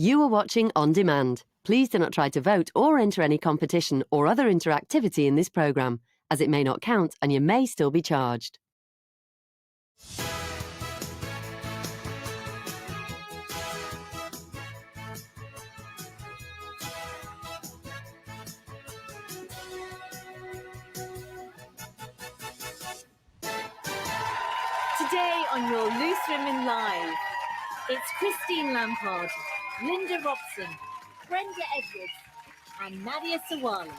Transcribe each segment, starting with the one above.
You are watching On Demand. Please do not try to vote or enter any competition or other interactivity in this programme, as it may not count and you may still be charged. Today on your Loose Women Live, it's Christine Lampard, Linda Robson, Brenda Edwards and Nadia Sawali.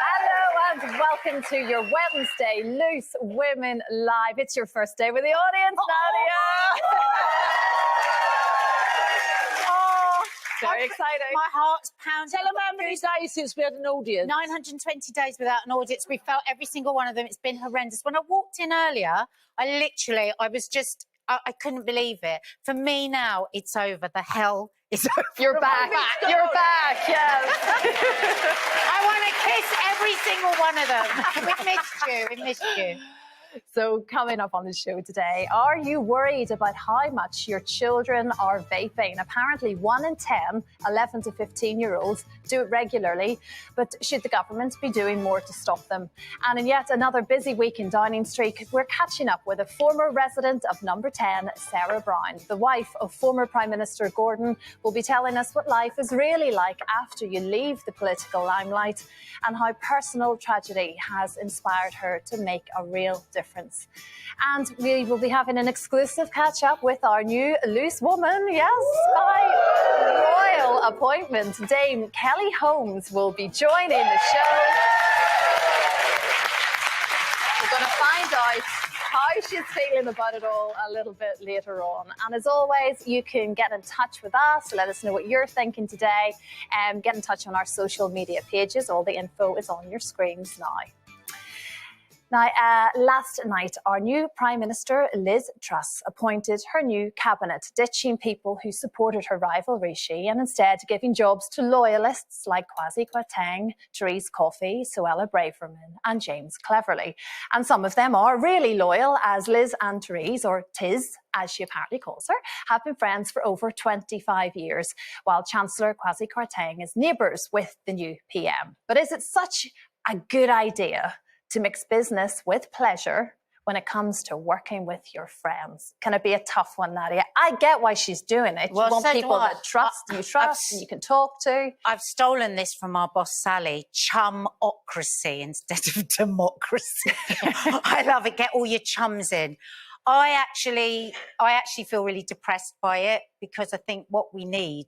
Hello and welcome to your Wednesday Loose Women Live. It's your first day with the audience, Nadia. Very exciting. My heart's pounding. Tell them how many days since we had an audience. 920 days without an audience. We felt every single one of them. It's been horrendous. When I walked in earlier, I couldn't believe it. For me now, it's over. The hell is over. You're back. You're back, yes. I want to kiss every single one of them. We missed you. We missed you. So coming up on the show today, are you worried about how much your children are vaping? Apparently 1 in 10 11 to 15-year-olds do it regularly, but should the government be doing more to stop them? And in yet another busy week in Downing Street, we're catching up with a former resident of Number 10, Sarah Brown. The wife of former Prime Minister Gordon will be telling us what life is really like after you leave the political limelight and how personal tragedy has inspired her to make a real difference. And we will be having an exclusive catch-up with our new loose woman, yes, by royal appointment. Dame Kelly Holmes will be joining the show. We're going to find out how she's feeling about it all a little bit later on. And as always, you can get in touch with us, let us know what you're thinking today, and get in touch on our social media pages. All the info is on your screens now. Now, last night, our new Prime Minister, Liz Truss, appointed her new cabinet, ditching people who supported her rival Rishi and instead giving jobs to loyalists like Kwasi Kwarteng, Therese Coffey, Suella Braverman and James Cleverly. And some of them are really loyal, as Liz and Therese, or Tiz, as she apparently calls her, have been friends for over 25 years, while Chancellor Kwasi Kwarteng is neighbours with the new PM. But is it such a good idea to mix business with pleasure when it comes to working with your friends? Can it be a tough one, Nadia? I get why she's doing it. Well, you want so people that you trust and you can talk to. I've stolen this from our boss, Sally. Chumocracy instead of democracy. I love it. Get all your chums in. I actually feel really depressed by it, because I think what we need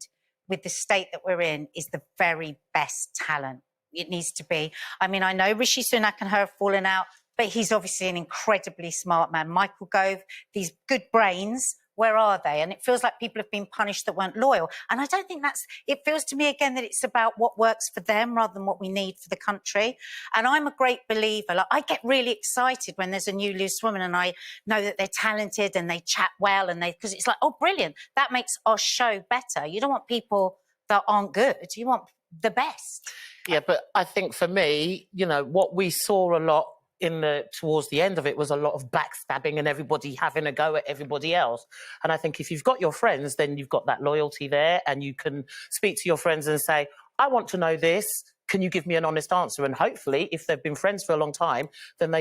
with the state that we're in is the very best talent. It needs to be. I mean, I know Rishi Sunak and her have fallen out, but he's obviously an incredibly smart man. Michael Gove, these good brains, where are they? And it feels like people have been punished that weren't loyal. And I don't think it feels to me again that it's about what works for them rather than what we need for the country. And I'm a great believer. Like, I get really excited when there's a new loose woman and I know that they're talented and they chat well because it's like, oh, brilliant. That makes our show better. You don't want people that aren't good. You want the best. Yeah, but I think for me, you know, what we saw a lot towards the end of it was a lot of backstabbing and everybody having a go at everybody else. And I think if you've got your friends, then you've got that loyalty there, and you can speak to your friends and say, I want to know this. Can you give me an honest answer? And hopefully, if they've been friends for a long time, then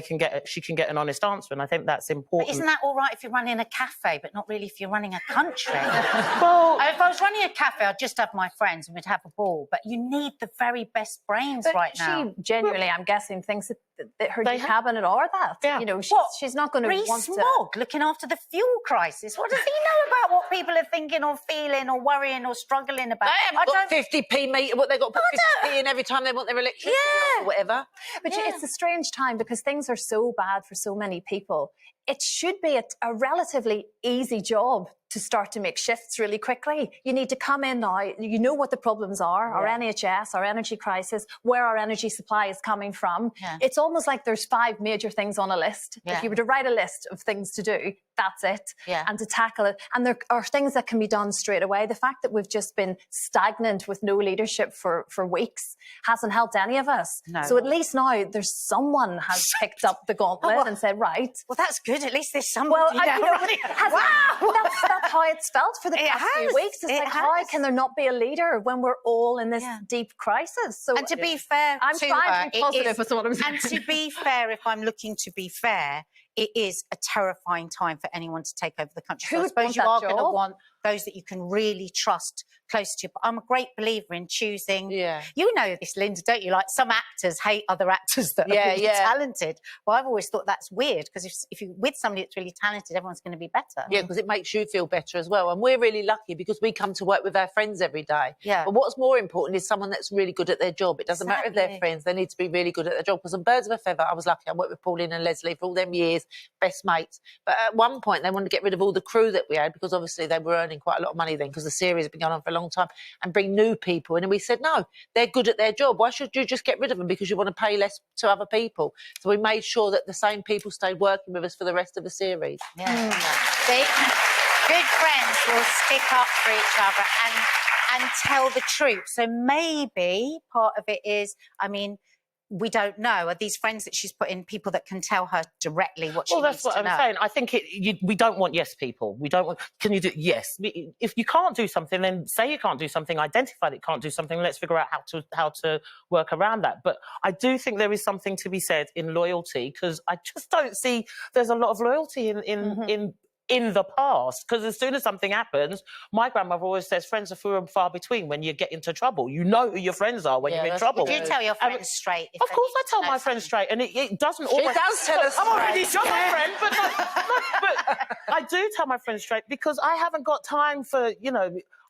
she can get an honest answer. And I think that's important. But isn't that all right if you're running a cafe, but not really if you're running a country? Well, if I was running a cafe, I'd just have my friends and we'd have a ball. But you need the very best brains right now. She genuinely, I'm guessing, thinks that her cabinet are that. Yeah. You know, she's not going to want to... Rees-Mogg, looking after the fuel crisis. What does he know about what people are thinking or feeling or worrying or struggling about? They haven't got 50p meter, what they've got to put 50p in every time they want their electricity or whatever. But it's a strange time because things are so bad for so many people. It should be a relatively easy job to start to make shifts really quickly. You need to come in now. You know what the problems are, our NHS, our energy crisis, where our energy supply is coming from. Yeah. It's almost like there's 5 major things on a list. Yeah. If you were to write a list of things to do, that's it. Yeah. And to tackle it. And there are things that can be done straight away. The fact that we've just been stagnant with no leadership for weeks hasn't helped any of us. No. So at least now there's someone has picked up the gauntlet and said, right. Well, that's good. At least there's somebody. Well, now, right? that's how it's felt for the It past few has. weeks. It's It like, how has. can there not be a leader when we're all in this deep crisis? So, And to be fair, I'm to trying her, to be it positive. is- That's what I'm saying. And to be fair, if I'm looking to be fair, it is a terrifying time for anyone to take over the country. Who So I would suppose want you that are going to job? want those that you can really trust close to you. But I'm a great believer in choosing. Yeah. You know this, Linda, don't you? Like some actors hate other actors that are Yeah, really yeah. talented. Well, I've always thought that's weird because if you're with somebody that's really talented, everyone's going to be better. Yeah, because it makes you feel better as well. And we're really lucky because we come to work with our friends every day. Yeah. But what's more important is someone that's really good at their job. It doesn't matter if they're Exactly. friends, they need to be really good at their job. Because on Birds of a Feather, I was lucky. I worked with Pauline and Leslie for all them years, best mates. But at one point, they wanted to get rid of all the crew that we had because obviously they were earning quite a lot of money then because the series had been going on for a long time and bring new people in. And we said, no, they're good at their job. Why should you just get rid of them because you want to pay less to other people? So we made sure that the same people stayed working with us for the rest of the series. Yeah. See, good friends will stick up for each other and tell the truth. So maybe part of it is, I mean, we don't know. Are these friends that she's put in people that can tell her directly what she Well, needs that's what to I'm know? saying. I think we don't want yes people. We don't want. Can you do yes? If you can't do something, then say you can't do something. Identify that you can't do something. Let's figure out how to work around that. But I do think there is something to be said in loyalty because I just don't see there's a lot of loyalty in the past. Because as soon as something happens, my grandmother always says friends are few and far between when you get into trouble. You know who your friends are when Yeah, you're in that's trouble. Do you tell your friends straight? if Of they course, need I tell to know my friends straight, and it doesn't She always. does tell us I'm already straight. your friend, but but I do tell my friends straight because I haven't got time for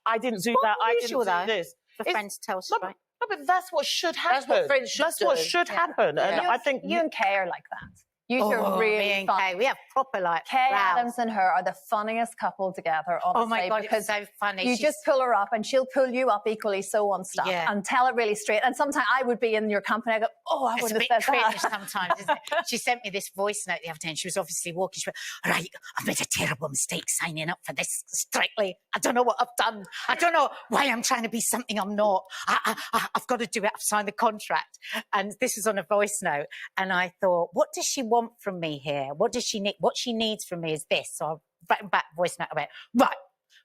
I didn't do that. I didn't unusual, do though, this. For It's- friends tell no, straight. no, but that's what should happen. That's what friends should That's what do. should happen, and Yeah. I think you and Kay are like that. You two are me really and fun. Kay, we have proper like Kay rows. Adams and her are the funniest couple together, honestly. Oh my God, because it's so funny. you She's- just pull her up and she'll pull you up equally so on stuff Yeah. and tell it really straight. And sometimes I would be in your company, I go, oh, I It's a wouldn't bit have said cringe that. sometimes, isn't it? She sent me this voice note the other day and she was obviously walking. She went, all right, I've made a terrible mistake signing up for this Strictly. I don't know what I've done. I don't know why I'm trying to be something I'm not. I've got to do it. I've signed the contract. And this is on a voice note. And I thought, what does she want from me here? What does she need? What she needs from me is this. So I wrote back voice note about, right,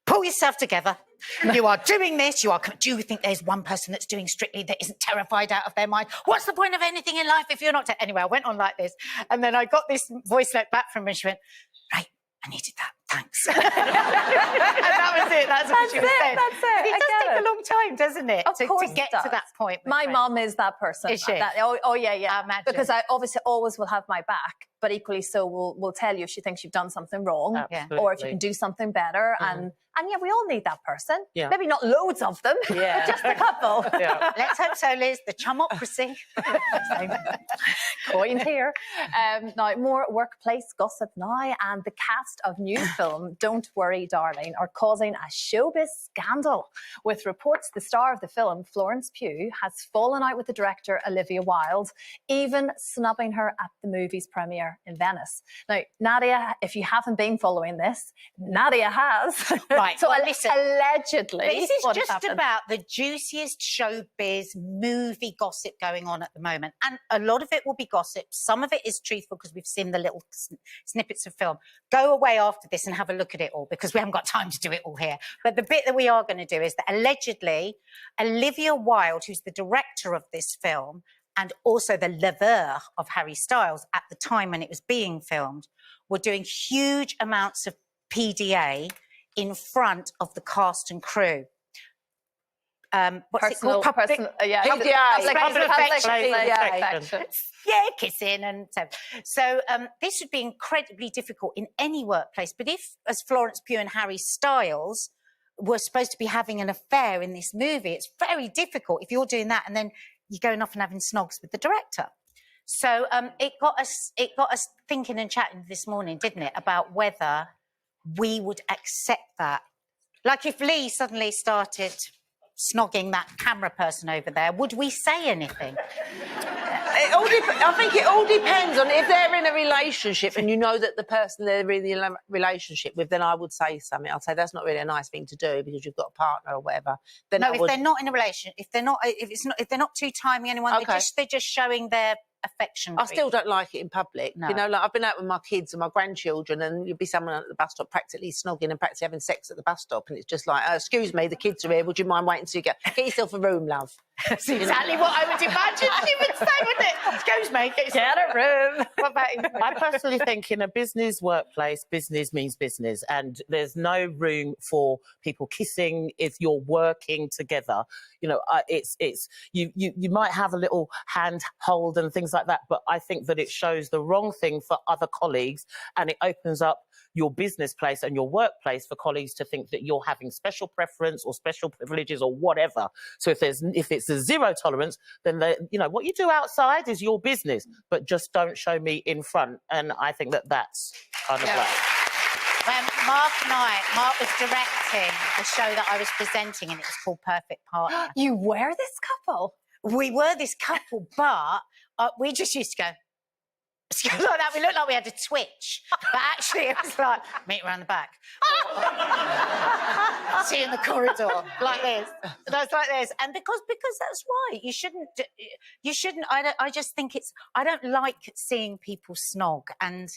pull yourself together. You are doing this. Do you think there's one person that's doing Strictly that isn't terrified out of their mind? What's the point of anything in life if you're not? Anyway, I went on like this. And then I got this voice note back from her and she went, right, I needed that. Thanks. And that was it. That's what she was saying. That's it. But it I does get take it. a long time, doesn't it? Of course to get it does. to that point. with My friends. mum is that person. Is she? Oh, yeah. I imagine. Because I obviously always will have my back, but equally so will tell you if she thinks you've done something wrong Absolutely. or if you can do something better. And yeah, we all need that person. Yeah. Maybe not loads of them, Yeah. just a couple. Yeah. Let's hope so, Liz. The chumocracy. Coined here. Now, more workplace gossip now, and the cast of new film Don't Worry Darling are causing a showbiz scandal, with reports the star of the film, Florence Pugh, has fallen out with the director Olivia Wilde, even snubbing her at the movie's premiere in Venice. Now, Nadia, if you haven't been following this, Nadia has. Right, So well, listen, allegedly, This is what has just happened. about the juiciest showbiz movie gossip going on at the moment. And a lot of it will be gossip. Some of it is truthful because we've seen the little snippets of film. Go away after this and have a look at it all because we haven't got time to do it all here. But the bit that we are going to do is that allegedly Olivia Wilde, who's the director of this film and also the lover of Harry Styles at the time when it was being filmed, were doing huge amounts of PDA in front of the cast and crew. What's it called? Public affection. Yeah, kissing and so. So this would be incredibly difficult in any workplace. But if, as Florence Pugh and Harry Styles were supposed to be having an affair in this movie, it's very difficult if you're doing that and then you're going off and having snogs with the director. So it got us thinking and chatting this morning, didn't it, about whether we would accept that. Like if Lee suddenly started snogging that camera person over there, would we say anything? I think it all depends on if they're in a relationship and you know that the person they're in the relationship with, then I would say something. I'd say that's not really a nice thing to do because you've got a partner or whatever. Then No, if they're not in a relationship, if they're not too timing anyone, Okay. they're just showing their affection. I still don't like it in public. No. You know, like I've been out with my kids and my grandchildren, and you'd be someone at the bus stop practically snogging and practically having sex at the bus stop, and it's just like, excuse me, the kids are here. Would you mind waiting till you get yourself a room, love? That's exactly what I would imagine she would say, wouldn't it? Excuse me, get a room. What about you? I personally think in a business workplace, business means business, and there's no room for people kissing if you're working together. You know, you might have a little hand hold and things like that, but I think that it shows the wrong thing for other colleagues, and it opens up your business place and your workplace for colleagues to think that you're having special preference or special privileges or whatever. So if it's a zero tolerance, then what you do outside is your business, but just don't show me in front. And I think that's kind of like. When Mark was directing a show that I was presenting, and it was called Perfect Partner. You were this couple? We were this couple, but we just used to go. Like that. We looked like we had a twitch, but actually it was like meet around the back, see you in the corridor, like this. That's like this, and because that's right. You shouldn't. I just think I don't like seeing people snog and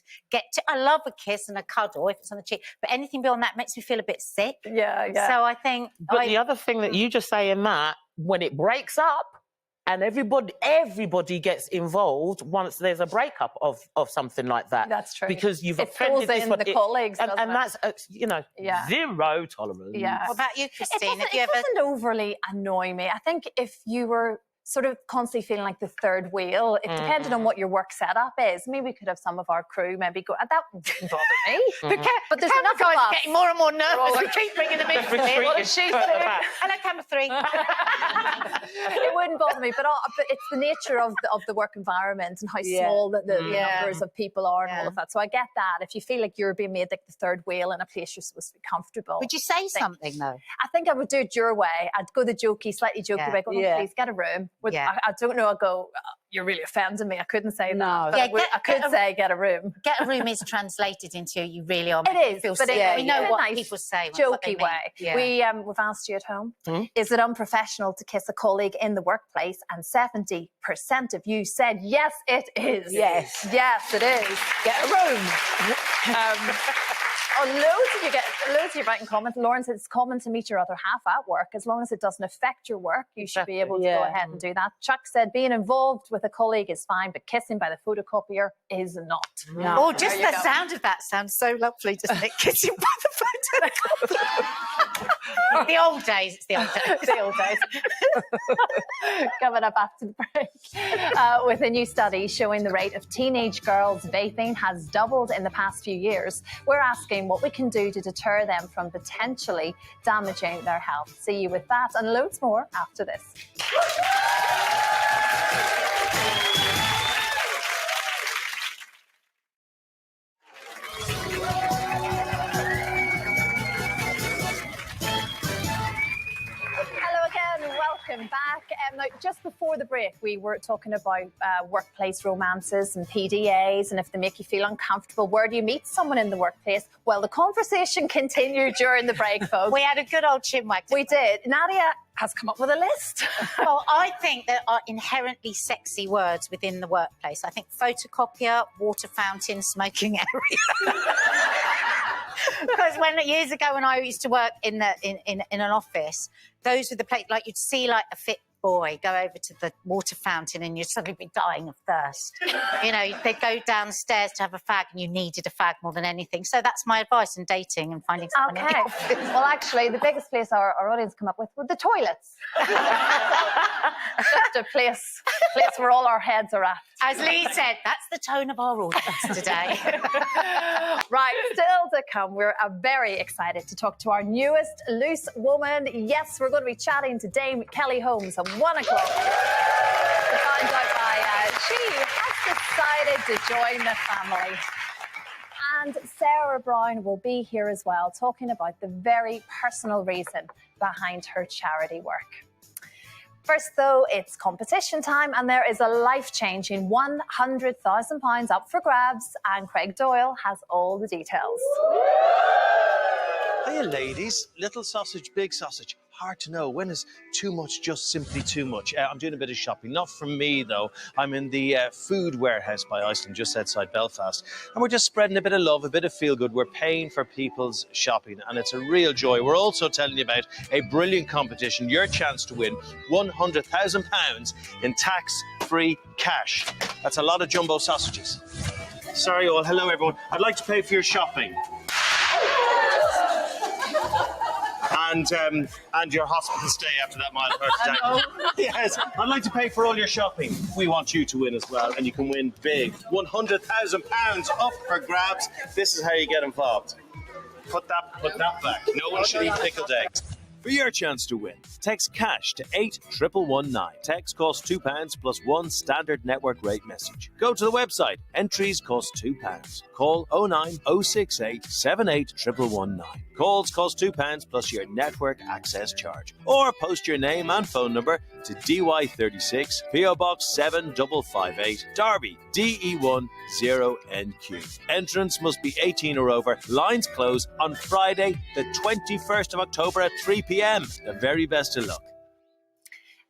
I love a kiss and a cuddle if it's on the cheek, but anything beyond that makes me feel a bit sick. Yeah. So I think. But the other thing that you just say in that, when it breaks up. And everybody gets involved once there's a breakup of something like that. That's true. Because you've it offended pulls in the colleagues, and doesn't it? that's zero tolerance. Yeah. What about you, Christine? It doesn't overly annoy me. I think if you were sort of constantly feeling like the third wheel, it depended on what your work setup is. Maybe we could have some of our crew maybe go, that wouldn't bother me. But there's enough guys of us. are getting more and more nervous. We keep bringing them in. What does she say? Hello, camera 3. It wouldn't bother me, but it's the nature of the work environment and how small the numbers of people are and all of that. So I get that. If you feel like you're being made like the third wheel in a place you're supposed to be comfortable. Would you say something though? I think I would do it your way. I'd go the slightly jokey way. Go, please get a room. I don't know. I'd go, you're really offending me. I couldn't say that. But I could say get a room. Get a room is translated into you really are. It is, feel but we know in a what nice, people say. Jokey way. Yeah. We've asked you at home, is it unprofessional to kiss a colleague in the workplace? And 70% of you said, yes, it is. Yes. Yes, it is. Get a room. Loads of you writing comments. Lauren says it's common to meet your other half at work. As long as it doesn't affect your work, you should be able to go ahead and do that. Chuck said being involved with a colleague is fine, but kissing by the photocopier is not. No. Oh, just the sound of that sounds so lovely, doesn't it? Kissing by the photocopier. The old days. It's the old days. The old days. Coming up after the break. With a new study showing the rate of teenage girls vaping has doubled in the past few years, we're asking what we can do to deter them from potentially damaging their health. See you with that and loads more after this. Welcome back. Now, just before the break, we were talking about workplace romances and PDAs and if they make you feel uncomfortable. Where do you meet someone in the workplace? Well, the conversation continued during the break, folks. We had a good old chinwag. We did. Nadia has come up with a list. Well, I think there are inherently sexy words within the workplace. I think photocopier, water fountain, smoking area. Because years ago when I used to work in an office, those were the place, like you'd see like a fit boy go over to the water fountain and you'd suddenly be dying of thirst. You know, they'd go downstairs to have a fag and you needed a fag more than anything. So that's my advice in dating and finding someone in the office. Well, actually, the biggest place our audience come up with were the toilets. Just a place where all our heads are at. As Lee said, that's the tone of our audience today. Right, still to come, we're very excited to talk to our newest loose woman. Yes, we're going to be chatting to Dame Kelly Holmes at 1 o'clock to find out why she has decided to join the family. And Sarah Brown will be here as well, talking about the very personal reason behind her charity work. First, though, it's competition time, and there is a life-changing £100,000 up for grabs, and Craig Doyle has all the details. Hiya, ladies. Little sausage, big sausage. Hard to know. When is too much just simply too much? I'm doing a bit of shopping. Not from me, though. I'm in the food warehouse by Iceland, just outside Belfast. And we're just spreading a bit of love, a bit of feel-good. We're paying for people's shopping, and it's a real joy. We're also telling you about a brilliant competition, your chance to win £100,000 in tax-free cash. That's a lot of jumbo sausages. Sorry, all. Hello, everyone. I'd like to pay for your shopping. And your hospital stay after that mild heart attack. Yes, I'd like to pay for all your shopping. We want you to win as well, and you can win big. £100,000 up for grabs. This is how you get involved. Put that back. No one should eat pickled eggs. For your chance to win, text cash to 81119. Text costs £2 plus one standard network rate message. Go to the website. Entries cost £2. Call 09 068 78 1119. Calls cost £2 plus your network access charge. Or post your name and phone number to DY36 PO Box 7558 Derby DE1 0NQ. Entrance must be 18 or over. Lines close on Friday, the 21st of October at 3 p.m. The very best of luck.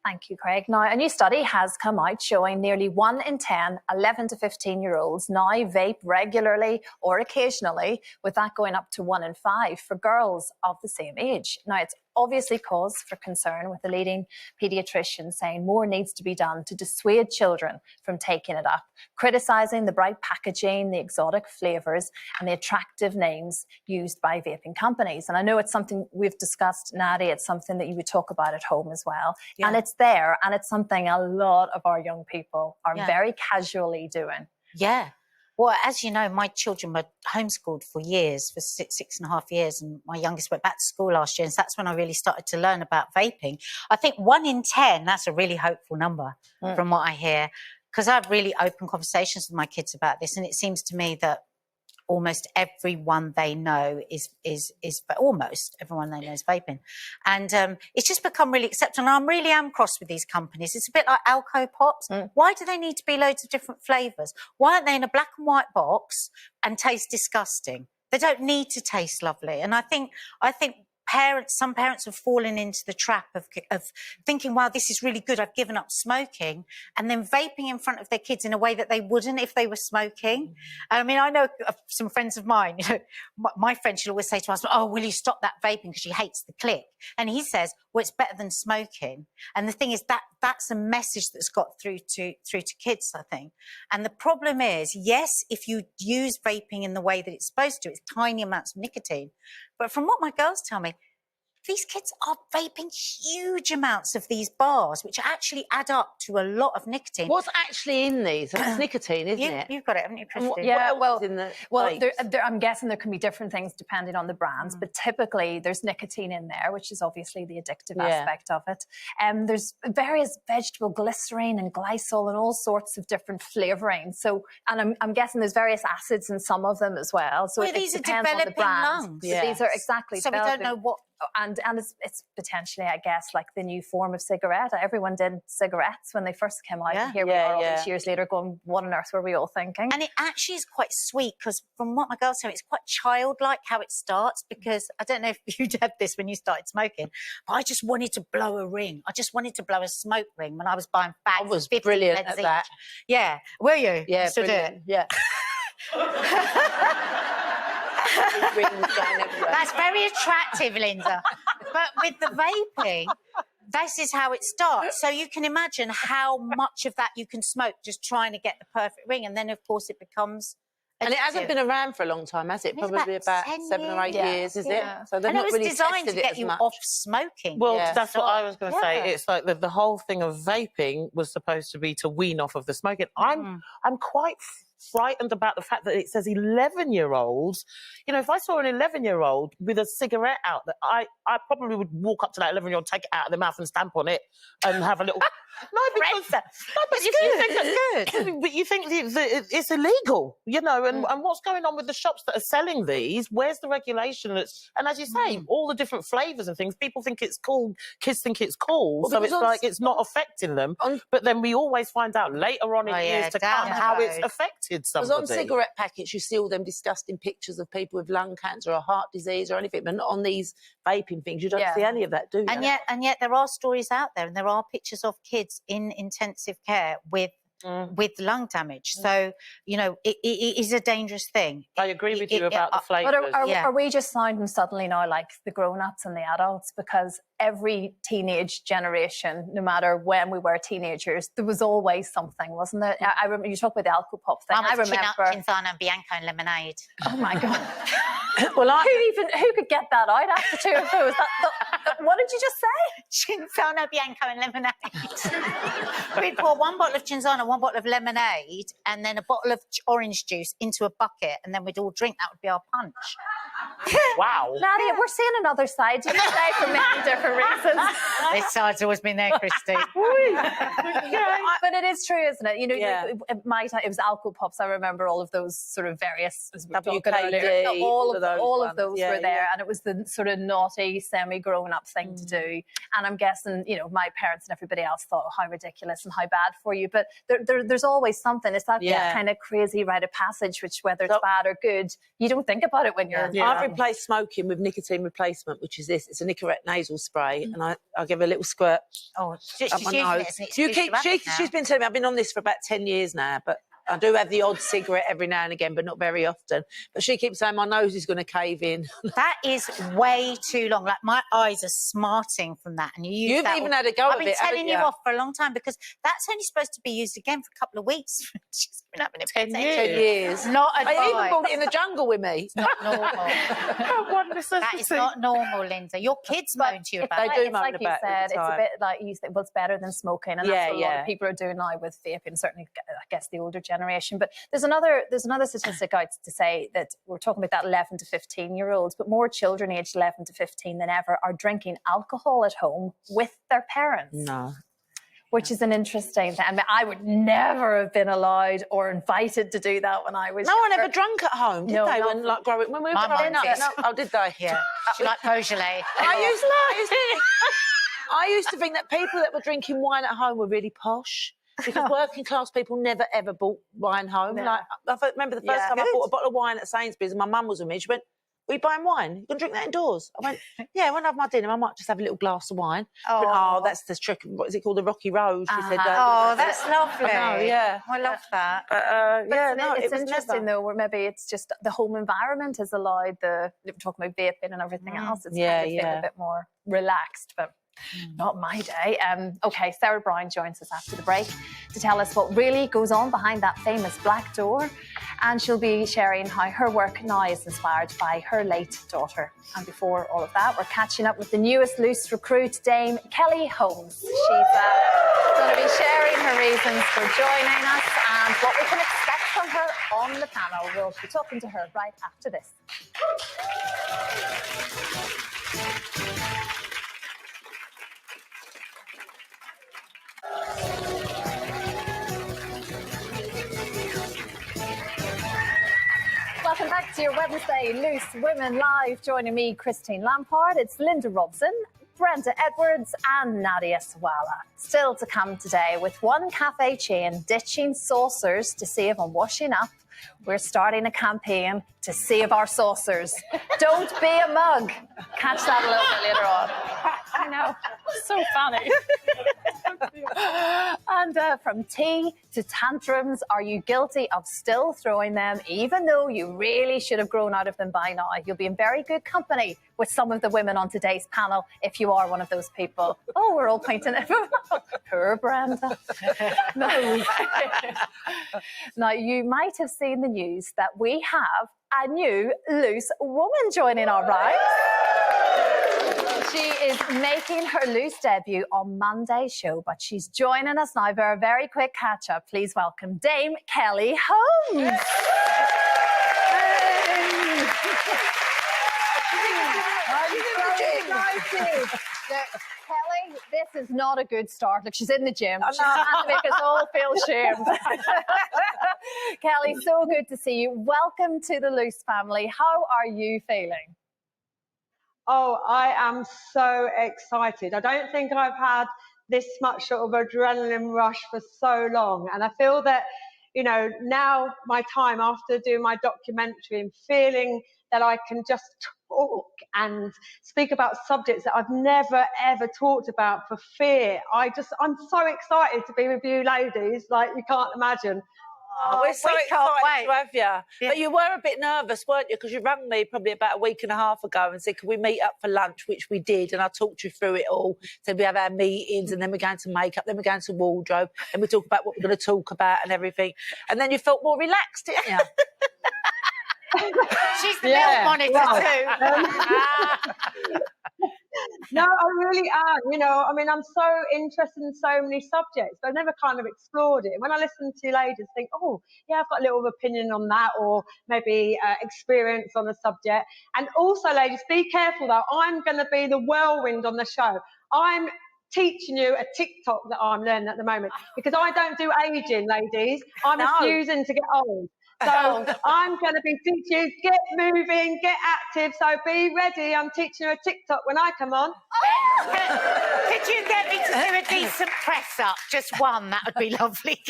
Thank you, Craig. Now, a new study has come out showing nearly 1 in 10 11 to 15-year-olds now vape regularly or occasionally, with that going up to 1 in 5 for girls of the same age. Now, it's obviously cause for concern, with the leading paediatrician saying more needs to be done to dissuade children from taking it up, criticising the bright packaging, the exotic flavours and the attractive names used by vaping companies. And I know it's something we've discussed, Nadia, it's something that you would talk about at home as well. Yeah. And it's there, and it's something a lot of our young people are very casually doing. Yeah. Well, as you know, my children were homeschooled for years, for 6.5 years, and my youngest went back to school last year, and so that's when I really started to learn about vaping. I think 1 in 10, that's a really hopeful number from what I hear, because I've really open conversations with my kids about this, and it seems to me that almost everyone they know is almost everyone they know is vaping. And it's just become really accepted. And I really am cross with these companies. It's a bit like Alco Pops. Why do they need to be loads of different flavours? Why aren't they in a black and white box and taste disgusting? They don't need to taste lovely. And I think some parents have fallen into the trap of thinking, wow, this is really good, I've given up smoking, and then vaping in front of their kids in a way that they wouldn't if they were smoking. I mean, I know some friends of mine, you know, my friend, she'll always say to us, oh, will you stop that vaping because she hates the click? And he says, well, it's better than smoking. And the thing is that's a message that's got through to kids, I think. And the problem is, yes, if you use vaping in the way that it's supposed to, it's tiny amounts of nicotine. But from what my girls tell me, these kids are vaping huge amounts of these bars, which actually add up to a lot of nicotine. What's actually in these? It's nicotine, isn't it? You've got it, haven't you, Christine? Yeah, well, vapes? I'm guessing there can be different things depending on the brands, but typically there's nicotine in there, which is obviously the addictive aspect of it. There's various vegetable glycerine and glycol and all sorts of different flavourings. So, and I'm guessing there's various acids in some of them as well. So these are depends on the developing brand. lungs. Yes. These are exactly. So we don't know what. And it's potentially, I guess, like the new form of cigarette. Everyone did cigarettes when they first came out. And here we are all these years later going, what on earth were we all thinking? And it actually is quite sweet, because from what my girls say, it's quite childlike how it starts, because I don't know if you'd had this when you started smoking, but I just wanted to blow a ring. I just wanted to blow a smoke ring when I was buying bags. I was brilliant at that. Yeah. Were you? Yeah, still brilliant. do it? Yeah. That's very attractive, Linda. But with the vaping, this is how it starts. So you can imagine how much of that you can smoke just trying to get the perfect ring. And then, of course, it becomes addictive. And it hasn't been around for a long time, has it? It's Probably about 7 or 8 years, is it? So they've and not it was really designed tested to get it you as much. off smoking. Well, that's what I was going to say. Yeah. It's like the whole thing of vaping was supposed to be to wean off of the smoking. I'm quite frightened about the fact that it says 11-year-olds. You know, if I saw an 11-year-old with a cigarette out, that I probably would walk up to that 11-year-old, take it out of their mouth and stamp on it and have a little... No, because... No, but you think that's good. But you think that it's illegal, you know, and what's going on with the shops that are selling these? Where's the regulation? And as you say, all the different flavours and things, people think it's cool, kids think it's cool, Well, so because it's like it's not affecting them. But then we always find out later on in years to come how it's affected somebody. Because on cigarette packets, you see all them disgusting pictures of people with lung cancer or heart disease or anything, but not on these vaping things. You don't see any of that, do you? And yet there are stories out there, and there are pictures of kids in intensive care with lung damage. So, you know, it is a dangerous thing. I agree with you about the flavours. But are we just sounding suddenly now like the grown-ups and the adults? Because every teenage generation, no matter when we were teenagers, there was always something, wasn't there? I remember you talk about the Alco Pop thing. I remember Cinzano and Bianco and lemonade. Oh my God. Well, who could get that out after two of those? What did you just say? Cinzano, Bianco and lemonade. We'd pour 1 bottle of Cinzano, 1 bottle of lemonade, and then a bottle of orange juice into a bucket, and then we'd all drink. That would be our punch. Wow. Nadia, we're seeing another side to you today for many different reasons. This side's always been there, Christy. But it is true, isn't it? You know, at my time, it was Alco Pops. I remember all of those sort of various, as we were talking earlier, all of those were there, and it was the sort of naughty, semi-grown-up thing to do. And I'm guessing, you know, my parents and everybody else thought, oh, how ridiculous and how bad for you. But there's always something. It's that kind of crazy rite of passage, which whether it's bad or good, you don't think about it when you're. I've replaced smoking with nicotine replacement, which is this. It's a Nicorette nasal spray, and I give a little squirt. Oh, she's up my using nose. it as an excuse to have it now. She's been telling me, I've been on this for about 10 years now, but I do have the odd cigarette every now and again, but not very often. But she keeps saying my nose is going to cave in. That is way too long. Like, my eyes are smarting from that. And you've even had a go I've of been it, telling haven't you you? off for a long time, because that's only supposed to be used again for a couple of weeks. She's been having it for 10 10 years. years. Not I even advised. bought it in the jungle with me. It's not normal. That is not normal, Linda. Your kids moan to you about They it. do It's moan like you about it all said, the it's a time. bit like you think, well, it's better than smoking, and that's what a lot of people are doing now with vaping. Certainly, I guess the older generation. But there's another statistic out to say that we're talking about that 11 to 15-year-olds, but more children aged 11 to 15 than ever are drinking alcohol at home with their parents. No. Which is an interesting thing. I mean, I would never have been allowed or invited to do that when I was No one younger. ever drunk at home, did No, they? not When like growing, when we were My growing mum up. did. No. Oh, did they? Yeah. She liked Beaujolais. I used to think that people that were drinking wine at home were really posh. Because working class people never ever bought wine home. No. Like I remember the first time I bought a bottle of wine at Sainsbury's, and my mum was with me. She went, "Are you buying wine? You can drink that indoors." I went, "Yeah, when I have my dinner, I might just have a little glass of wine." She went, "Oh, that's the trick. What is it called? The Rocky Road." She said, Oh, that's lovely. I know, yeah. I love that. But it's it was interesting never. though, where maybe it's just the home environment has allowed we're talking about vaping and everything else. It's kind of feeling a bit more relaxed, but not my day. Okay, Sarah Brown joins us after the break to tell us what really goes on behind that famous black door, and she'll be sharing how her work now is inspired by her late daughter. And before all of that, we're catching up with the newest loose recruit, Dame Kelly Holmes. She's going to be sharing her reasons for joining us and what we can expect from her on the panel. We'll be talking to her right after this. Welcome back to your Wednesday Loose Women Live. Joining me, Christine Lampard. It's Linda Robson, Brenda Edwards and Nadia Sawala. Still to come today, with one cafe chain ditching saucers to save on washing up, we're starting a campaign to save our saucers. Don't be a mug. Catch that a little bit later on. I know, so funny. And from tea to tantrums, are you guilty of still throwing them, even though you really should have grown out of them by now? You'll be in very good company with some of the women on today's panel if you are one of those people. Oh, we're all pointing at poor Brenda. No. Now, you might have seen the news that we have a new loose woman joining our ranks. She is making her loose debut on Monday's show, but she's joining us now for a very quick catch-up. Please welcome Dame Kelly Holmes. Kelly, this is not a good start. Look, she's in the gym. She's trying to make us all feel shame. Kelly, so good to see you. Welcome to the Loose family. How are you feeling? Oh, I am so excited. I don't think I've had this much sort of adrenaline rush for so long. And I feel that, you know, now my time after doing my documentary and feeling that I can just talk and speak about subjects that I've never, ever talked about for fear. I'm so excited to be with you ladies, like you can't imagine. Oh, we're so excited to have you. Yeah. But you were a bit nervous, weren't you? Because you rang me probably about a week and a half ago and said, can we meet up for lunch? Which we did. And I talked you through it all. Said we have our meetings and then we're going to makeup, then we're going to wardrobe, and we talk about what we're going to talk about and everything. And then you felt more relaxed, didn't you? She's the milk monitor too. No, I really am. You know, I mean, I'm so interested in so many subjects, but I've never kind of explored it. When I listen to you ladies, I think, oh, yeah, I've got a little opinion on that, or maybe experience on the subject. And also, ladies, be careful though. I'm going to be the whirlwind on the show. I'm teaching you a TikTok that I'm learning at the moment, because I don't do aging, ladies. I'm refusing to get old. So I'm going to be teaching you, get moving, get active. So be ready. I'm teaching you a TikTok when I come on. Could you get me to do a decent press up? Just one, that would be lovely.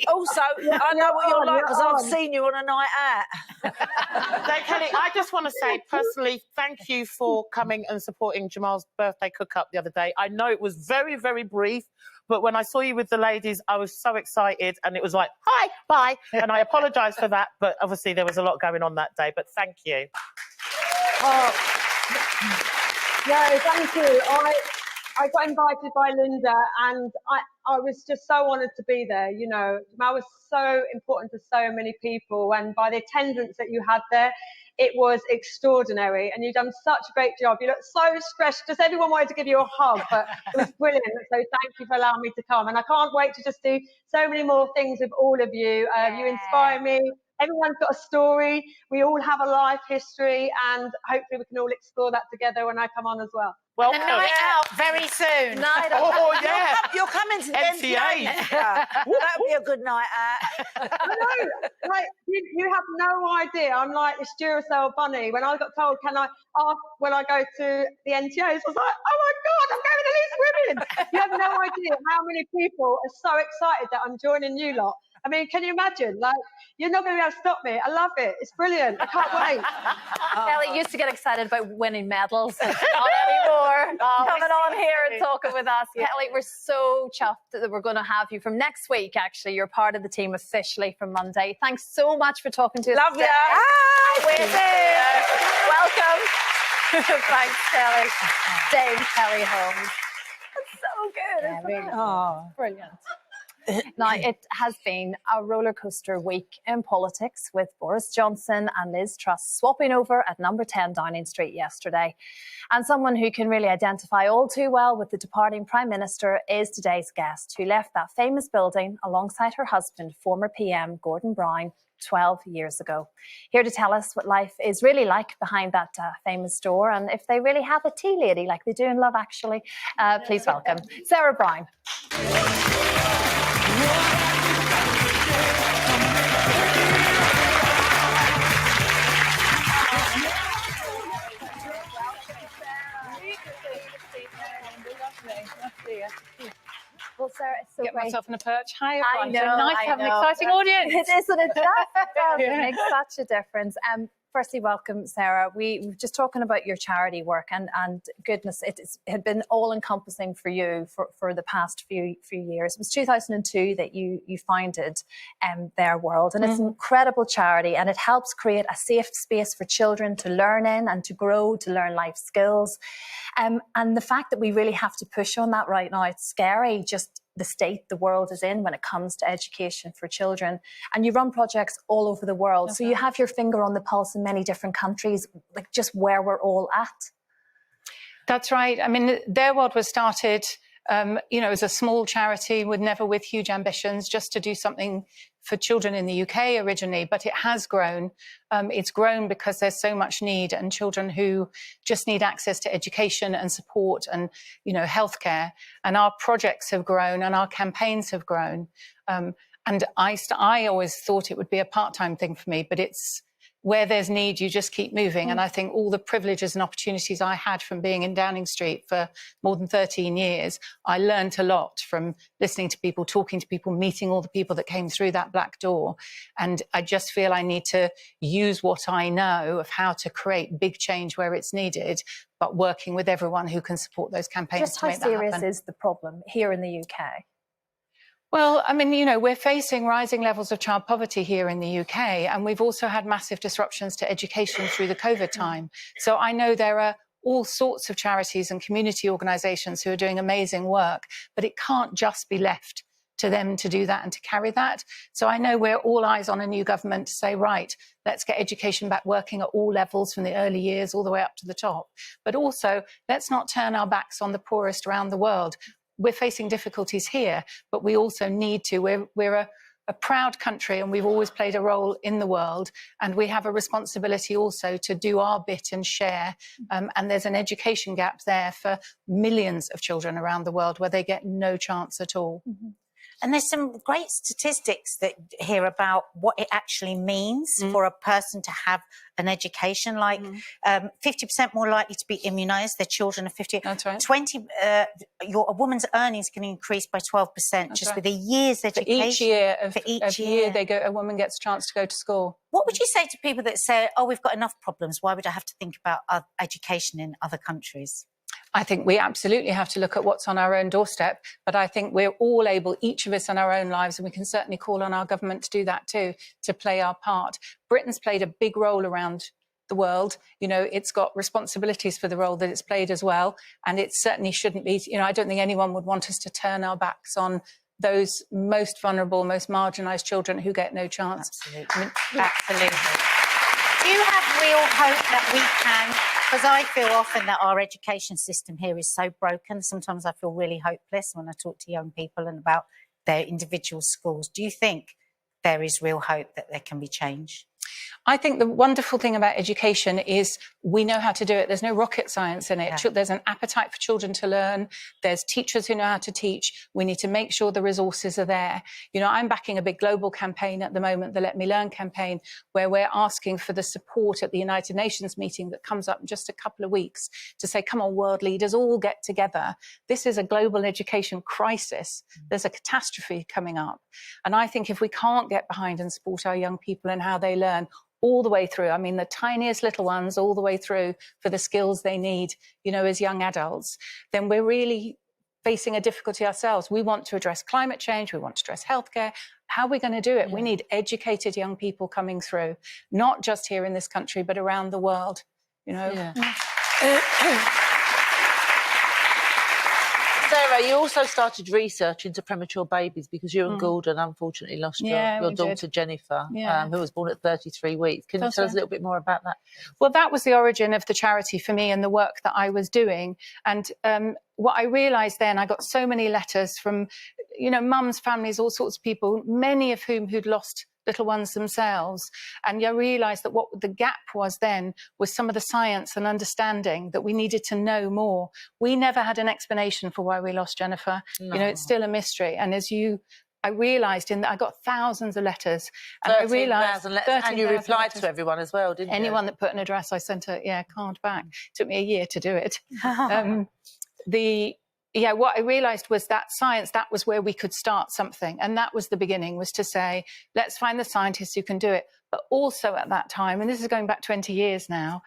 Also, I know what you're like because I've seen you on a night out. So, Kelly, I just want to say personally, thank you for coming and supporting Jamal's birthday cook-up the other day. I know it was very, very brief, but when I saw you with the ladies, I was so excited, and it was like, hi, bye. And I apologise for that, but obviously there was a lot going on that day, but thank you. Oh, no, thank you. I got invited by Linda, and I was just so honoured to be there. You know, Jamal was so important to so many people, and by the attendance that you had there, it was extraordinary, and you've done such a great job. You look so stressed. Just everyone wanted to give you a hug, but it was brilliant. So thank you for allowing me to come, and I can't wait to just do so many more things with all of you. You inspire me. Everyone's got a story. We all have a life history, and hopefully we can all explore that together when I come on as well. Well, A night out very soon. Oh, yeah. You're coming to the NTA. That would be a good night out. I know, like, you have no idea. I'm like this Duracell bunny. When I got told, can I ask when I go to the NTAs, I was like, oh my God, I'm going to Loose Women. You have no idea how many people are so excited that I'm joining you lot. I mean, can you imagine? Like, you're not going to be able to stop me. I love it. It's brilliant. I can't wait. Kelly used to get excited about winning medals. Not anymore. Coming on here and talking with us. Kelly, we're so chuffed that we're going to have you from next week, actually. You're part of the team officially from Monday. Thanks so much for talking to us. Love you. Welcome. Thanks, Kelly. Dame Kelly Holmes. That's so good. Isn't it? Oh, brilliant. Now, it has been a roller coaster week in politics, with Boris Johnson and Liz Truss swapping over at number 10 Downing Street yesterday. And someone who can really identify all too well with the departing Prime Minister is today's guest, who left that famous building alongside her husband, former PM Gordon Brown, 12 years ago. Here to tell us what life is really like behind that famous door, and if they really have a tea lady like they do in Love Actually, please welcome Sarah Brown. Well, Sarah, it's so Get great. myself in a perch. Hi, I everyone. know, So nice to have an exciting audience. It is, and it does. It makes such a difference. Firstly, welcome, Sarah. We were just talking about your charity work, and goodness, it had been all-encompassing for you for the past few years. It was 2002 that you founded Their World, and it's an incredible charity, and it helps create a safe space for children to learn in and to grow, to learn life skills. And the fact that we really have to push on that right now, it's scary, just the state the world is in when it comes to education for children. And you run projects all over the world. So you have your finger on the pulse in many different countries, like just where we're all at. That's right. I mean, Their World was started, as a small charity, never with huge ambitions, just to do something for children in the UK originally, but it has grown. It's grown because there's so much need, and children who just need access to education and support and, healthcare. And our projects have grown and our campaigns have grown. And I always thought it would be a part-time thing for me, but it's where there's need, you just keep moving. And I think all the privileges and opportunities I had from being in Downing Street for more than 13 years, I learned a lot from listening to people, talking to people, meeting all the people that came through that black door. And I just feel I need to use what I know of how to create big change where it's needed, but working with everyone who can support those campaigns Just to how make that happen. serious is the problem here in the UK? Well, I mean, we're facing rising levels of child poverty here in the UK, and we've also had massive disruptions to education through the COVID time. So I know there are all sorts of charities and community organisations who are doing amazing work, but it can't just be left to them to do that and to carry that. So I know we're all eyes on a new government to say, right, let's get education back working at all levels from the early years all the way up to the top. But also, let's not turn our backs on the poorest around the world. We're facing difficulties here, but we also need to. We're a proud country, and we've always played a role in the world, and we have a responsibility also to do our bit and share. And there's an education gap there for millions of children around the world where they get no chance at all. Mm-hmm. And there's some great statistics that here about what it actually means for a person to have an education, like 50% more likely to be immunised, their children are 50. That's right. A woman's earnings can increase by 12% just with a year's education. For each year a woman gets a chance to go to school. What would you say to people that say, oh, we've got enough problems, why would I have to think about education in other countries? I think we absolutely have to look at what's on our own doorstep, but I think we're all able, each of us in our own lives, and we can certainly call on our government to do that too, to play our part. Britain's played a big role around the world. It's got responsibilities for the role that it's played as well, and it certainly shouldn't be, I don't think anyone would want us to turn our backs on those most vulnerable, most marginalised children who get no chance. Absolutely. Absolutely. Do you have real hope that we can? Because I feel often that our education system here is so broken. Sometimes I feel really hopeless when I talk to young people and about their individual schools. Do you think there is real hope that there can be change? I think the wonderful thing about education is we know how to do it. There's no rocket science in it. Yeah. There's an appetite for children to learn. There's teachers who know how to teach. We need to make sure the resources are there. I'm backing a big global campaign at the moment, the Let Me Learn campaign, where we're asking for the support at the United Nations meeting that comes up in just a couple of weeks to say, come on, world leaders, all get together. This is a global education crisis. There's a catastrophe coming up. And I think if we can't get behind and support our young people and how they learn, all the way through, the tiniest little ones, all the way through for the skills they need, as young adults, then we're really facing a difficulty ourselves. We want to address climate change. We want to address healthcare. How are we going to do it? Yeah. We need educated young people coming through, not just here in this country, but around the world, Yeah. Sarah, you also started research into premature babies because you and Gordon unfortunately lost your daughter Jennifer, who was born at 33 weeks. Can you tell us a little bit more about that? Well, that was the origin of the charity for me and the work that I was doing. And what I realised then, I got so many letters from, mums, families, all sorts of people, many of whom who'd lost little ones themselves. And I realised that what the gap was then was some of the science and understanding that we needed to know more. We never had an explanation for why we lost Jennifer. No. It's still a mystery. And I realised I got thousands of letters. And I realised... And you replied to everyone as well, didn't you? Anyone that put an address, I sent a card back. It took me a year to do it. What I realised was that science, that was where we could start something. And that was the beginning, was to say, let's find the scientists who can do it. But also at that time, and this is going back 20 years now,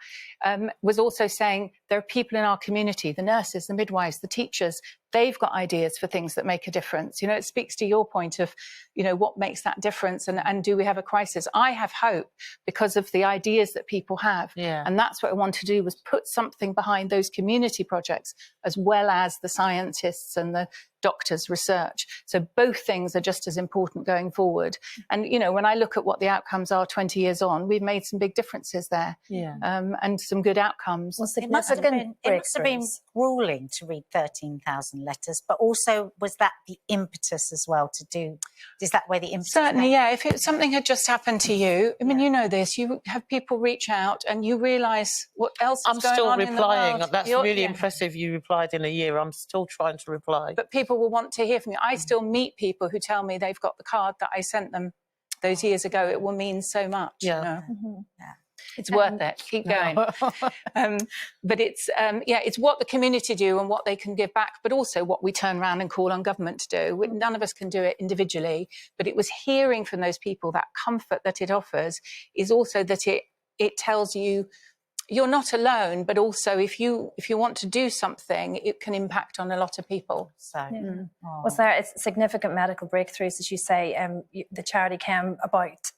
was also saying there are people in our community, the nurses, the midwives, the teachers, they've got ideas for things that make a difference. It speaks to your point of, what makes that difference and do we have a crisis? I have hope because of the ideas that people have. Yeah. And that's what I want to do, was put something behind those community projects as well as the scientists and the doctors' research. So both things are just as important going forward. And, you know, when I look at what the outcomes are 20 years on, we've made some big differences there, and some good outcomes. Well, It must have been breakthroughs. grueling to read 13,000 letters, but also was that the impetus as well to do? Is that where the impetus? Certainly, yeah. If something had just happened to you, I mean, you know this. You have people reach out, and you realise what else is I'm going still on in the replying. world. That's really impressive. You replied in a year. I'm still trying to reply. But people will want to hear from you. I still meet people who tell me they've got the card that I sent them those years ago. It will mean so much. Yeah. You know? Mm-hmm. It's worth it. Keep going. But it's what the community do and what they can give back, but also what we turn around and call on government to do. None of us can do it individually, but it was hearing from those people that comfort that it offers is also that it tells you you're not alone, but also if you want to do something, it can impact on a lot of people. So, Was there significant medical breakthroughs, as you say? The charity came about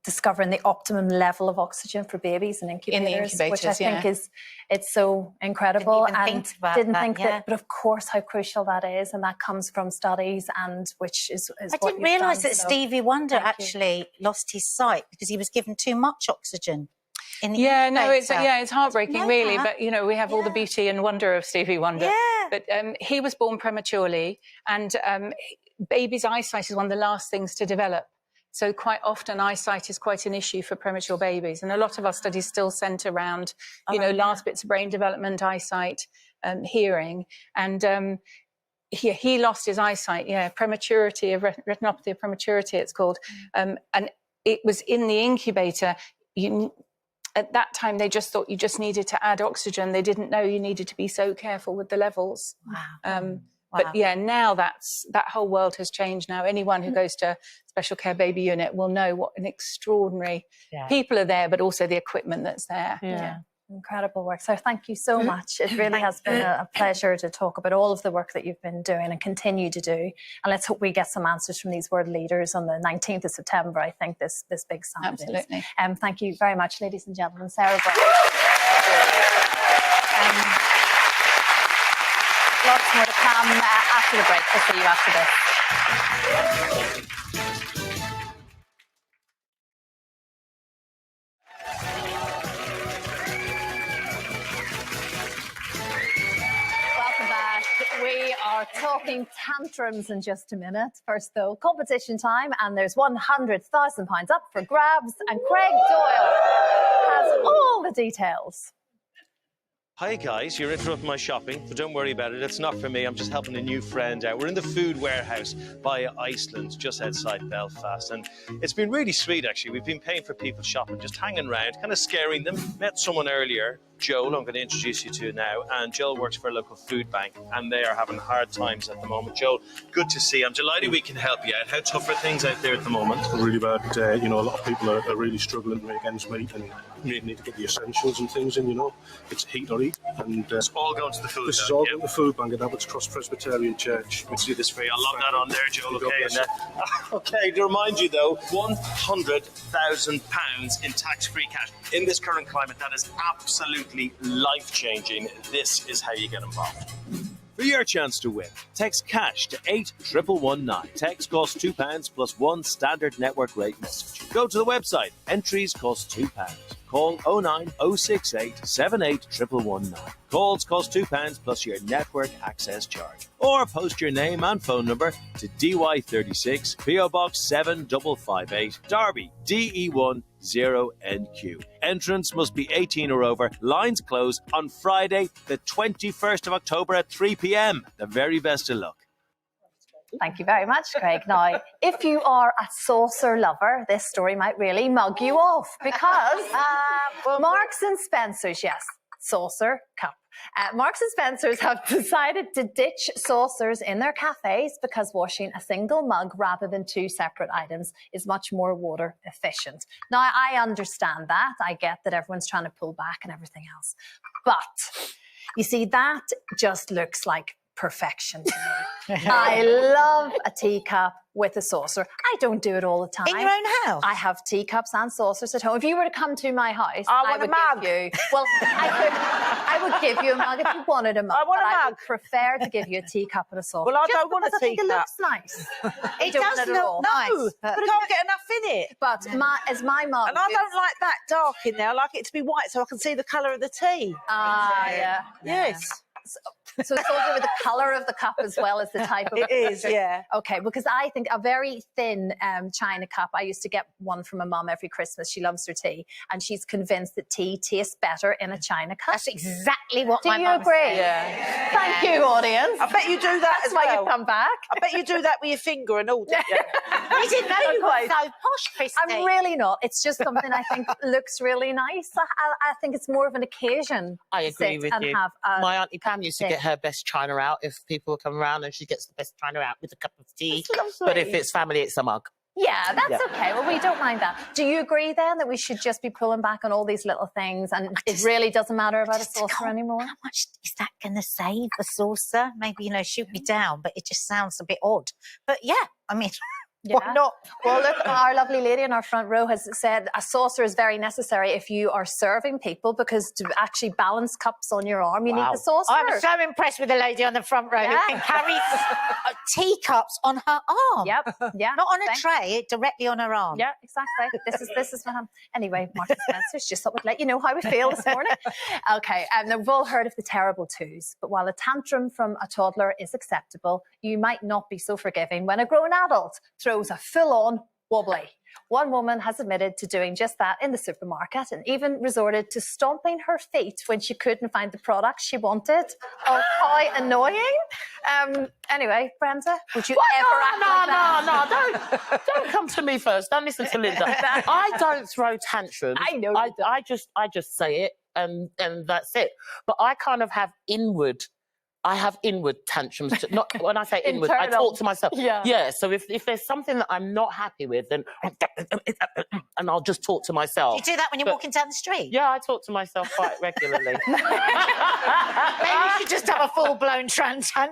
discovering the optimum level of oxygen for babies and incubators, which I think it's so incredible. Didn't think that, but of course how crucial that is, and that comes from studies, and which is I didn't realise that Stevie Wonder actually lost his sight because he was given too much oxygen. It's heartbreaking, really. But you know, we have all the beauty and wonder of Stevie Wonder. Yeah. But he was born prematurely, and baby's eyesight is one of the last things to develop. So quite often eyesight is quite an issue for premature babies. And a lot of our studies still centre around, last bits of brain development, eyesight, hearing. And he lost his eyesight, prematurity of retinopathy of prematurity, it's called. And it was in the incubator. At that time, they just thought you just needed to add oxygen. They didn't know you needed to be so careful with the levels. Wow. But now that whole world has changed now. Anyone who goes to special care baby unit will know what an extraordinary people are there, but also the equipment that's there. Yeah. Incredible work. So thank you so much. It really has been a pleasure to talk about all of the work that you've been doing and continue to do. And let's hope we get some answers from these world leaders on the 19th of September. I think this big summit Absolutely. is. Thank you very much, ladies and gentlemen. Sarah Brown. Lots more to come after the break. We'll see you after this. Welcome back. We are talking tantrums in just a minute. First, though, competition time, and there's £100,000 up for grabs, and Craig Doyle has all the details. Hi guys, you're interrupting my shopping, but don't worry about it. It's not for me. I'm just helping a new friend out. We're in the food warehouse by Iceland, just outside Belfast. And it's been really sweet, actually. We've been paying for people shopping, just hanging around, kind of scaring them. Met someone earlier, Joel, I'm going to introduce you to now. And Joel works for a local food bank, and they are having hard times at the moment. Joel, good to see you. I'm delighted we can help you out. How tough are things out there at the moment? Really bad. A lot of people are really struggling to make ends meet, and really need to get the essentials and things in, It's heat or eat. And it's all going to the food bank. This is all going to the food bank at Abbots Cross Presbyterian Church. Let's do this for you. I'll lock that on there, Joel. Okay, to remind you though, £100,000 in tax-free cash. In this current climate, that is absolutely life-changing. This is how you get involved. For your chance to win, text cash to 81119. Text costs £2 plus one standard network rate message. Go to the website. Entries cost £2. Call 09068 78 119. Calls cost £2 plus your network access charge. Or post your name and phone number to DY36 PO Box 7558 Derby DE1 0NQ. Entrance must be 18 or over. Lines close on Friday, the 21st of October at 3 p.m. The very best of luck. Thank you very much, Craig. Now, if you are a saucer lover, this story might really mug you off because Marks and Spencer's, yes, saucer cup. Marks and Spencer's have decided to ditch saucers in their cafes because washing a single mug rather than two separate items is much more water efficient. Now, I understand that. I get that everyone's trying to pull back and everything else. But you see, that just looks like perfection to me. I love a teacup with a saucer. I don't do it all the time. In your own house? I have teacups and saucers at home. If you were to come to my house, I want a mug. give you. Well, I would give you a mug if you wanted a mug. I want a but I mug. would prefer to give you a teacup and a saucer. Well, I just don't want because a I think it teacup. looks nice. It Don't does want it at all. look nice, No, but I but can't get enough in it. But as my mum, And I don't like that dark in there. I like it to be white so I can see the colour of the tea. Yeah. Yes. So it's also with the colour of the cup as well as the type of It is, yeah. Okay, because I think a very thin china cup, I used to get one from my mum every Christmas. She loves her tea. And she's convinced that tea tastes better in a china cup. That's exactly what Do my you mum agree? said. Yeah. Thank you, audience. I bet you do that That's as why well. you come back. I bet you do that with your finger and all, don't you? You didn't know you were so posh, Christy. I'm really not. It's just something I think looks really nice. I think it's more of an occasion. I to agree sit with and you. Have a My Auntie Pam used to thing. get her best china out if people come around, and she gets the best china out with a cup of tea. That's But if lovely. it's family, it's a mug. Yeah, that's Yeah. okay. Well, we don't mind that. Do you agree then that we should just be pulling back on all these little things and it really doesn't matter about a saucer anymore? How much is that going to save a saucer? Maybe, shoot me down, but it just sounds a bit odd. But yeah, I mean, why not? Well, look, our lovely lady in our front row has said a saucer is very necessary if you are serving people because to actually balance cups on your arm, you need the saucer. I'm so impressed with the lady on the front row Yeah. who can carry teacups on her arm. Yep, yeah. Not on a Thanks. tray, directly on her arm. Yeah, exactly. This is for him. Anyway, Martin Spencer's just thought we'd let you know how we feel this morning. Okay, now we've all heard of the terrible twos, but while a tantrum from a toddler is acceptable, you might not be so forgiving when a grown adult throws a full-on wobbly. One woman has admitted to doing just that in the supermarket and even resorted to stomping her feet when she couldn't find the product she wanted. Oh, how annoying. Anyway, Brenda, would you ever act like that? No, don't come to me first. Don't listen to Linda. I don't throw tantrums. I know you I just say it and that's it. But I kind of have inward tantrums. Not when I say inward, I Internal. talk to myself. Yeah. So if there's something that I'm not happy with, then and I'll just talk to myself. Do you do that when you're But- walking down the street? Yeah, I talk to myself quite regularly. Maybe you should just have a full-blown tantrum.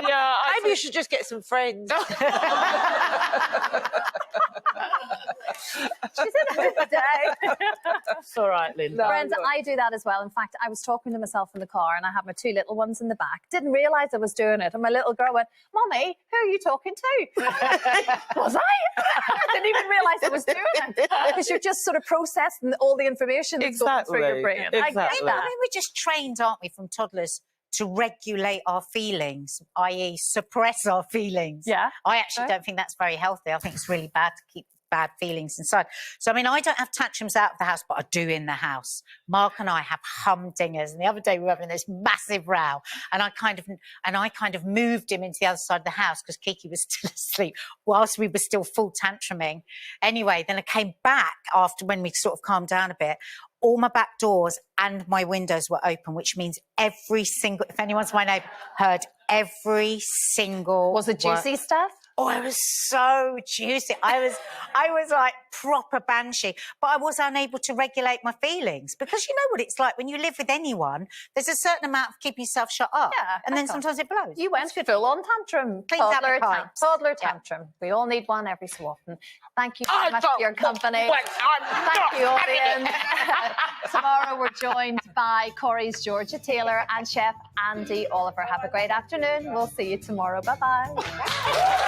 Yeah, Maybe you should just get some friends. She's in a good day. It's all right, Linda. Brenda, I do that as well. In fact, I was talking to myself in the car and I had my two little ones in the back. Didn't realise I was doing it. And my little girl went, Mummy, who are you talking to? Was I? I didn't even realise I was doing it. Because you're just sort of processing all the information that's going through your brain. I get Exactly. that. I mean, we're just trained, aren't we, from toddlers to regulate our feelings, i.e. suppress our feelings. Yeah. I actually don't think that's very healthy. I think it's really bad to keep bad feelings inside. So, I mean, I don't have tantrums out of the house, but I do in the house. Mark and I have humdingers. And the other day we were having this massive row and I kind of moved him into the other side of the house because Kiki was still asleep whilst we were still full tantruming. Anyway, then I came back after when we sort of calmed down a bit. All my back doors and my windows were open, which means every single, if anyone's my neighbour, heard every single Was it word. juicy stuff? Oh, it was so juicy. I was like proper banshee, but I was unable to regulate my feelings because you know what it's like when you live with anyone. There's a certain amount of keeping yourself shut up, Yeah, and then of course. sometimes it blows. You went full on tantrum. Cleans out the pipes. Toddler tantrum. We all need one every so often. Thank you so much for your company. Thank you, audience. Tomorrow we're joined by Corey's Georgia Taylor and Chef Andy Oliver. Have a great afternoon. We'll see you tomorrow. Bye-bye.